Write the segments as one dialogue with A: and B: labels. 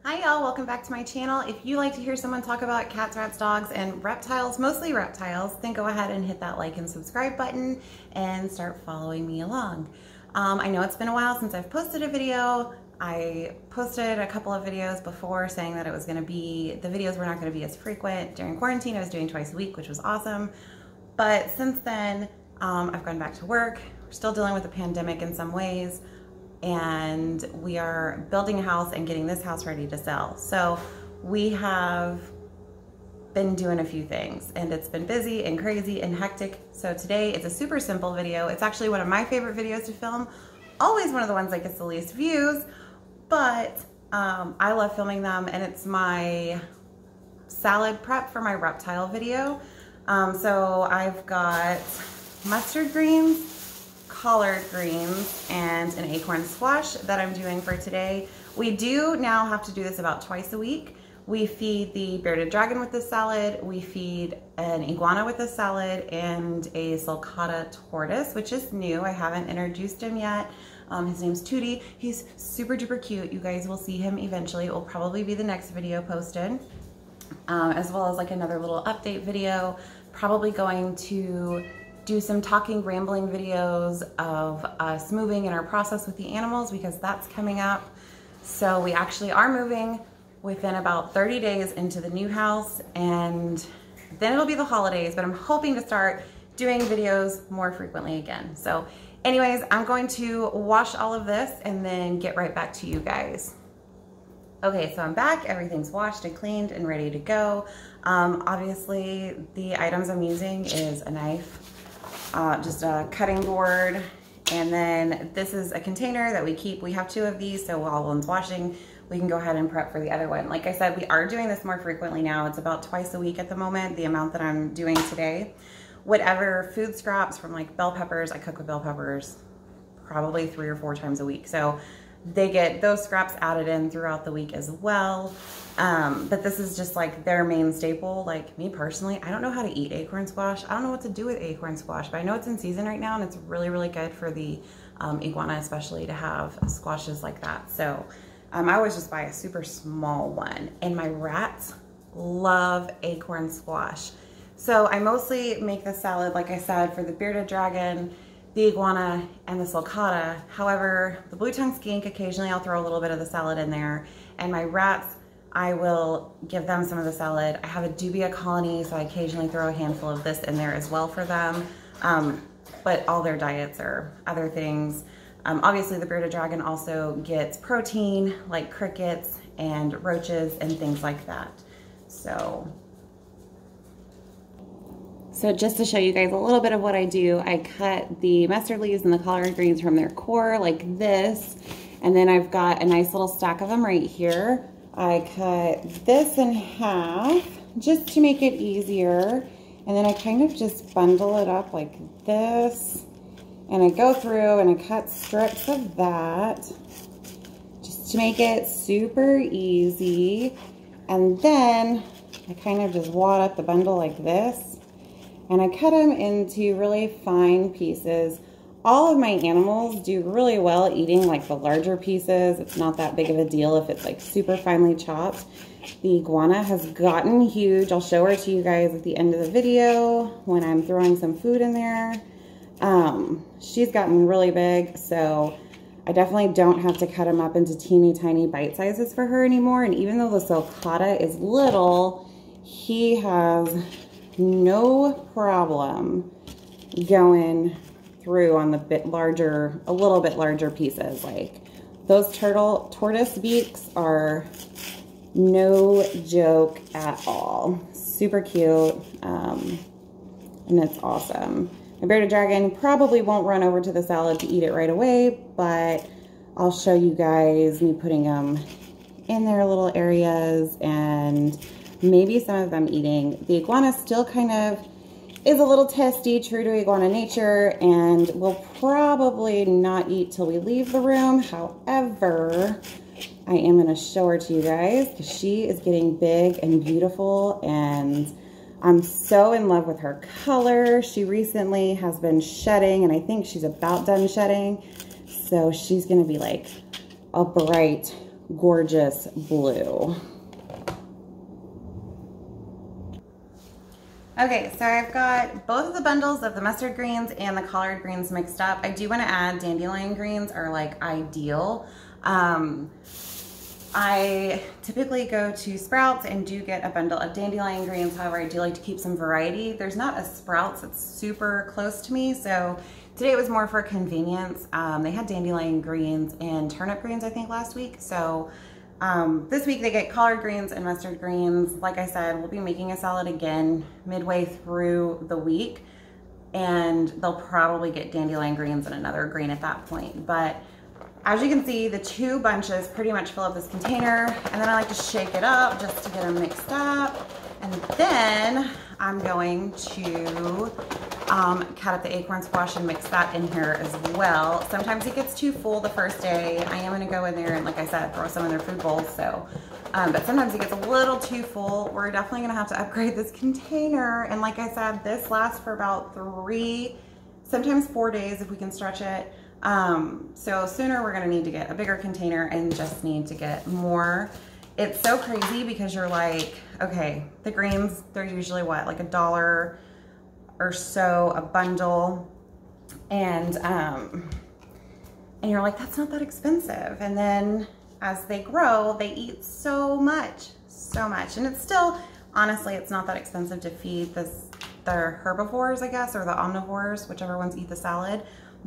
A: Hi y'all, welcome back to my channel. If you like to hear someone talk about cats, rats, dogs, and reptiles, mostly reptiles, then go ahead and hit that like and subscribe button and start following me along. I know it's been a while since I've posted a video. I posted a couple of videos before saying that the videos were not going to be as frequent. During quarantine, I was doing twice a week, which was awesome. But since then, I've gone back to work. We're still dealing with the pandemic in some ways, and we are building a house and getting this house ready to sell. So we have been doing a few things, and it's been busy and crazy and hectic. So today it's a super simple video. It's actually one of my favorite videos to film. Always one of the ones that gets the least views, but I love filming them, and it's my salad prep for my reptile video. So I've got mustard greens, collard greens, and an acorn squash that I'm doing for today. We do now have to do this about twice a week. We feed the bearded dragon with this salad, we feed an iguana with this salad, and a sulcata tortoise, which is new. I haven't introduced him yet. His name's Tootie. He's super duper cute. You guys will see him eventually. It will probably be the next video posted, as well as like another little update video. Probably going to do some talking, rambling videos of us moving and our process with the animals, because that's coming up. So we actually are moving within about 30 days into the new house, and then it'll be the holidays, but I'm hoping to start doing videos more frequently again. So anyways, I'm going to wash all of this and then get right back to you guys. Okay, so I'm back. Everything's washed and cleaned and ready to go. Obviously, the items I'm using is a knife, just a cutting board, and then this is a container that we keep. We have two of these, so while one's washing, we can go ahead and prep for the other one. Like I said, we are doing this more frequently now. It's about twice a week at the moment, the amount that I'm doing today. Whatever food scraps from like bell peppers, I cook with bell peppers probably 3 or 4 times a week. So they get those scraps added in throughout the week as well. But this is just like their main staple. Like me personally, I don't know how to eat acorn squash. I don't know what to do with acorn squash, but I know it's in season right now, and it's really, really good for the iguana, especially to have squashes like that. So I always just buy a super small one, and my rats love acorn squash. So I mostly make the salad, like I said, for the bearded dragon, the iguana, and the sulcata. However, the blue-tongued skink, occasionally I'll throw a little bit of the salad in there. And my rats, I will give them some of the salad. I have a dubia colony, so I occasionally throw a handful of this in there as well for them. But all their diets are other things. Obviously, the bearded dragon also gets protein, like crickets and roaches and things like that. So just to show you guys a little bit of what I do, I cut the mustard leaves and the collard greens from their core like this. And then I've got a nice little stack of them right here. I cut this in half just to make it easier. And then I kind of just bundle it up like this. And I go through and I cut strips of that just to make it super easy. And then I kind of just wad up the bundle like this. And I cut them into really fine pieces. All of my animals do really well eating like the larger pieces. It's not that big of a deal if it's like super finely chopped. The iguana has gotten huge. I'll show her to you guys at the end of the video when I'm throwing some food in there. She's gotten really big, so I definitely don't have to cut them up into teeny tiny bite sizes for her anymore. And even though the sulcata is little, he has no problem going through on the a little bit larger pieces. Like those tortoise beaks are no joke at all. Super cute, and it's awesome. My bearded dragon probably won't run over to the salad to eat it right away, but I'll show you guys me putting them in their little areas and maybe some of them eating. The iguana still kind of is a little testy, true to iguana nature, and will probably not eat till we leave the room. However, I am going to show her to you guys because she is getting big and beautiful, and I'm so in love with her color. She recently has been shedding, and I think she's about done shedding. So she's going to be like a bright gorgeous blue. Okay, so I've got both of the bundles of the mustard greens and the collard greens mixed up. I do want to add dandelion greens are like ideal. I typically go to Sprouts and do get a bundle of dandelion greens. However, I do like to keep some variety. There's not a Sprouts that's super close to me, so today it was more for convenience. They had dandelion greens and turnip greens, I think, last week. So this week they get collard greens and mustard greens. Like I said, we'll be making a salad again midway through the week, and they'll probably get dandelion greens and another green at that point. But as you can see, the two bunches pretty much fill up this container, and then I like to shake it up just to get them mixed up. And then I'm going to cut up the acorn squash and mix that in here as well. Sometimes it gets too full the first day. I am gonna go in there and, like I said, throw some in their food bowls. So, but sometimes it gets a little too full. We're definitely gonna have to upgrade this container. And like I said, this lasts for about 3, sometimes 4 days if we can stretch it. So sooner we're gonna need to get a bigger container and just need to get more. It's so crazy because you're like, okay, the greens, they're usually what, like $1 or so a bundle. And you're like, that's not that expensive. And then as they grow, they eat so much. And it's still, honestly, it's not that expensive to feed the herbivores, I guess, or the omnivores, whichever ones eat the salad.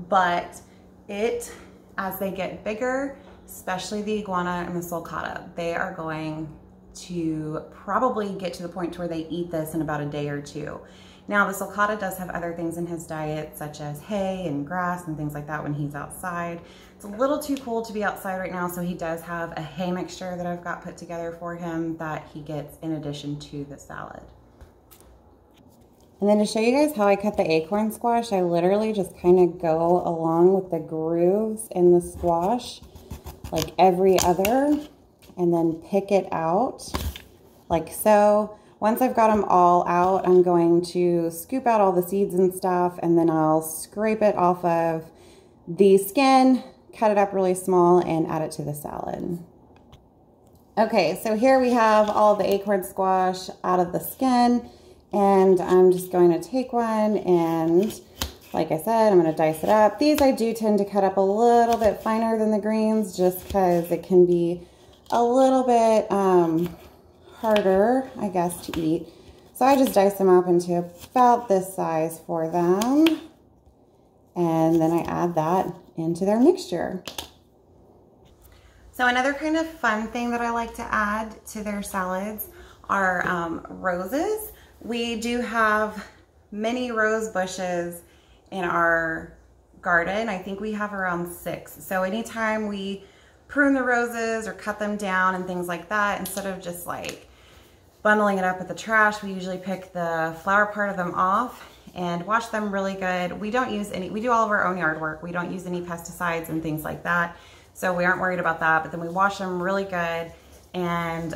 A: But as they get bigger, especially the iguana and the sulcata, they are going to probably get to the point to where they eat this in about a day or 2. Now, the sulcata does have other things in his diet, such as hay and grass and things like that when he's outside. It's a little too cold to be outside right now, so he does have a hay mixture that I've got put together for him that he gets in addition to the salad. And then to show you guys how I cut the acorn squash, I literally just kind of go along with the grooves in the squash, like every other, and then pick it out like so. Once I've got them all out, I'm going to scoop out all the seeds and stuff, and then I'll scrape it off of the skin, cut it up really small, and add it to the salad. Okay, so here we have all the acorn squash out of the skin. And I'm just going to take one and, like I said, I'm going to dice it up. These I do tend to cut up a little bit finer than the greens just because it can be a little bit harder, I guess, to eat. So I just dice them up into about this size for them. And then I add that into their mixture. So another kind of fun thing that I like to add to their salads are roses. We do have many rose bushes in our garden. I think we have around 6. So anytime we prune the roses or cut them down and things like that, instead of just like bundling it up with the trash, we usually pick the flower part of them off and wash them really good. We don't use any, we do all of our own yard work. We don't use any pesticides and things like that. So we aren't worried about that, but then we wash them really good and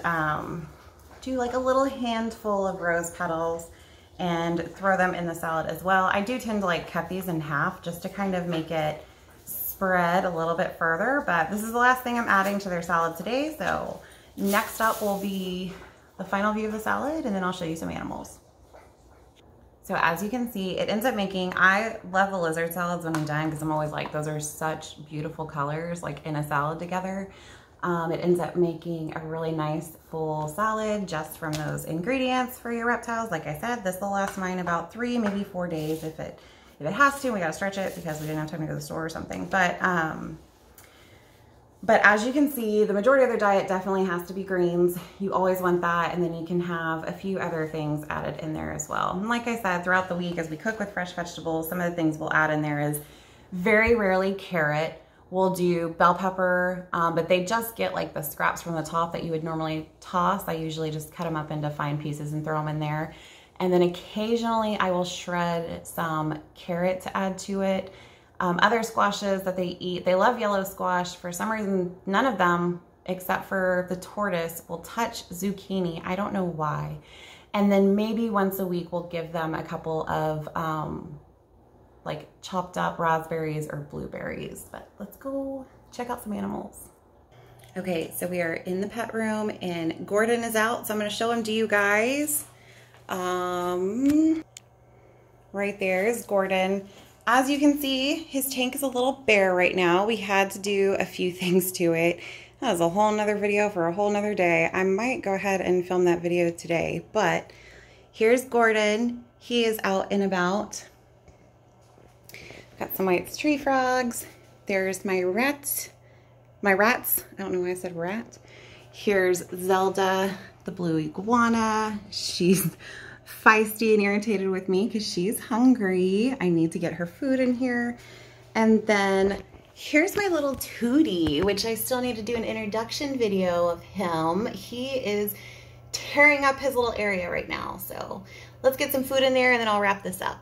A: do like a little handful of rose petals and throw them in the salad as well. I do tend to like cut these in half just to kind of make it spread a little bit further, but this is the last thing I'm adding to their salad today. So next up will be the final view of the salad, and then I'll show you some animals. So as you can see, it ends up making, I love the lizard salads when I'm done because I'm always like, those are such beautiful colors like in a salad together. It ends up making a really nice full salad just from those ingredients for your reptiles. Like I said, this will last mine about 3, maybe 4 days if it has to. We gotta stretch it because we didn't have time to go to the store or something. But as you can see, the majority of their diet definitely has to be greens. You always want that, and then you can have a few other things added in there as well. And like I said, throughout the week as we cook with fresh vegetables, some of the things we'll add in there is very rarely carrot. We'll do bell pepper, but they just get like the scraps from the top that you would normally toss. I usually just cut them up into fine pieces and throw them in there. And then occasionally I will shred some carrot to add to it. Other squashes that they eat, they love yellow squash. For some reason, none of them, except for the tortoise, will touch zucchini. I don't know why. And then maybe once a week we'll give them a couple of like chopped up raspberries or blueberries. But let's go check out some animals. Okay, so we are in the pet room and Gordon is out, so I'm gonna show him to you guys. Right there is Gordon. As you can see, his tank is a little bare right now. We had to do a few things to it. That was a whole nother video for a whole nother day. I might go ahead and film that video today, but here's Gordon. He is out and about. Got some white tree frogs. There's my rats. I don't know why I said rat. Here's Zelda, the blue iguana. She's feisty and irritated with me because she's hungry. I need to get her food in here. And then here's my little Tootie, which I still need to do an introduction video of him. He is tearing up his little area right now. So let's get some food in there and then I'll wrap this up.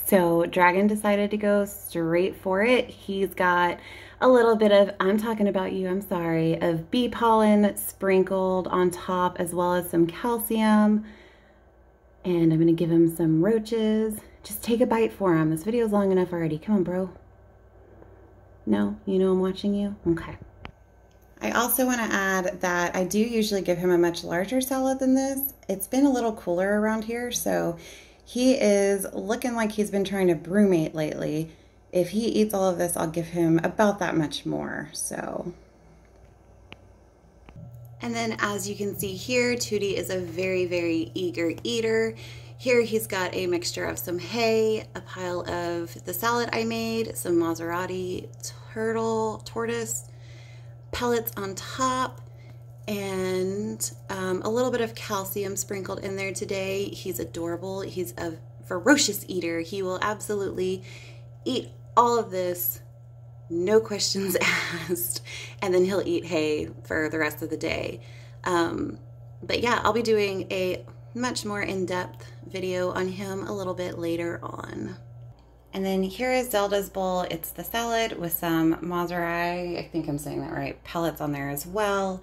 A: So Dragon decided to go straight for it. He's got a little bit of, I'm talking about you, I'm sorry, of bee pollen sprinkled on top, as well as some calcium. And I'm gonna give him some roaches. Just take a bite for him. This video's long enough already. Come on, bro. No, you know I'm watching you? Okay. I also want to add that I do usually give him a much larger salad than this. It's been a little cooler around here, so he is looking like he's been trying to brumate lately. If he eats all of this, I'll give him about that much more, so. And then as you can see here, Tootie is a very, very eager eater. Here he's got a mixture of some hay, a pile of the salad I made, some Maserati tortoise pellets on top, and a little bit of calcium sprinkled in there today. He's adorable. He's a ferocious eater. He will absolutely eat all of this, no questions asked, and then he'll eat hay for the rest of the day. But yeah, I'll be doing a much more in-depth video on him a little bit later on. And then here is Zelda's bowl. It's the salad with some Maserati, I think I'm saying that right, pellets on there as well,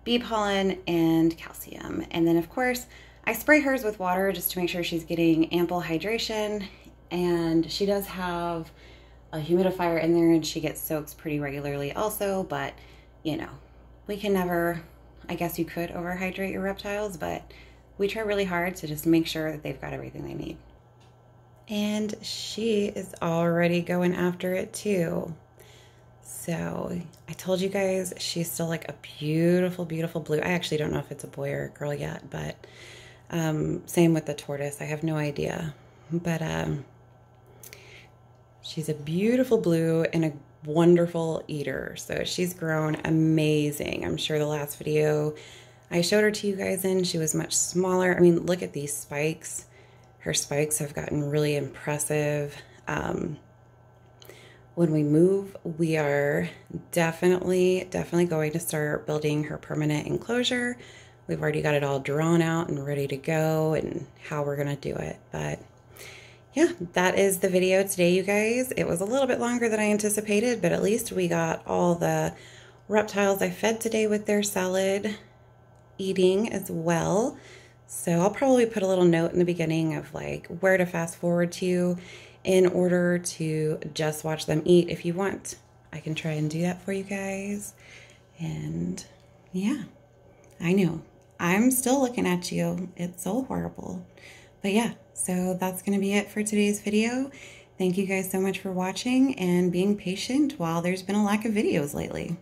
A: bee pollen, and calcium. And then of course, I spray hers with water just to make sure she's getting ample hydration. And she does have a humidifier in there and she gets soaks pretty regularly also, but you know, we can never, I guess you could overhydrate your reptiles, but we try really hard to just make sure that they've got everything they need. And she is already going after it too. So I told you guys she's still like a beautiful, beautiful blue. I actually don't know if it's a boy or a girl yet, but same with the tortoise. I have no idea. But she's a beautiful blue and a wonderful eater. So she's grown amazing. I'm sure the last video I showed her to you guys in, she was much smaller. I mean, look at these spikes. Her spikes have gotten really impressive. When we move, we are definitely going to start building her permanent enclosure. We've already got it all drawn out and ready to go and how we're gonna do it. But yeah, that is the video today, you guys. It was a little bit longer than I anticipated, but at least we got all the reptiles I fed today with their salad eating as well. So I'll probably put a little note in the beginning of like where to fast forward to in order to just watch them eat. If you want, I can try and do that for you guys. And yeah, I know I'm still looking at you. It's so horrible. But yeah, so that's going to be it for today's video. Thank you guys so much for watching and being patient while there's been a lack of videos lately.